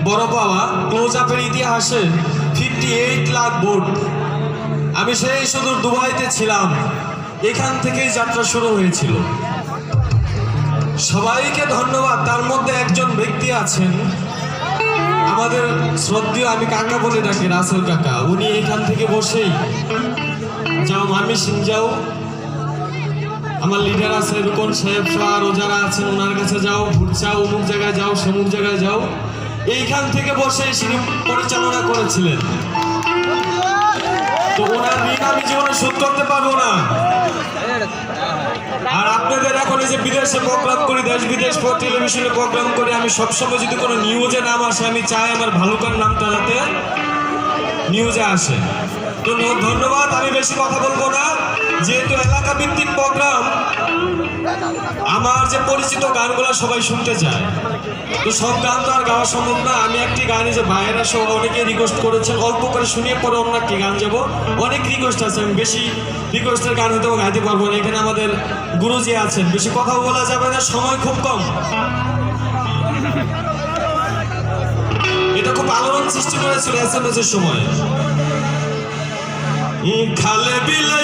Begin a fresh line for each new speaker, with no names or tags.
বড় পাওয়া ক্লোজ আপের ইতিহাসে 58 লাখ ভোট। আমি সেই সুদূর দুবাইতে ছিলাম, এখান থেকেই যাত্রা শুরু হয়েছিল। সবাইকে ধন্যবাদ। তার মধ্যে একজন ব্যক্তি আছেন আমাদের শ্রদ্ধেয়, আমি কাকা বলে ডাকি, রাসেল কাকা। উনি এখান থেকে বসেই যাও মামি সিং যাও, আমার লিডার আছে রুকন সাহেব আরো যারা আছেন ওনার কাছে যাও, ভোট চাও, অমুক জায়গায় যাও, সমুক জায়গায় যাও, এইখান থেকে বসে তিনি পরিচালনা করেছিলেন। তো ওনার ঋণ আমি জীবনে শোধ করতে পারবো না। আর আপনাদের এখন এই যে বিদেশে প্রোগ্রাম করি, দেশ বিদেশ টেলিভিশনে প্রোগ্রাম করি, আমি সবসময় যদি কোনো নিউজে নাম আসে আমি চাই আমার ভালুকার নামটা যাতে নিউজে আসে। তো ধন্যবাদ, আমি বেশি কথা বলবো না, যেহেতু এলাকা ভিত্তিক প্রোগ্রাম, আমার যে পরিচিত গানগুলো সবাই শুনতে চায়। তো সব গান তো আর গাওয়া সম্ভব না। আমি একটি গানে যে ভাইয়েরা সহ অনেকে রিকোয়েস্ট করেছেন, অল্প করে শুনিয়ে পরে অন্য একটি গান যাবো। অনেক রিকোয়েস্ট আছে, আমি বেশি রিকোয়েস্টের গান হয়তো গাইতে পারবো না। এখানে আমাদের গুরুজি আছেন, বেশি কথা বলা যাবে না, সময় খুব কম। এটা খুব আলোড়ন সৃষ্টি করেছিল SMS এর সময়। খালে বিলে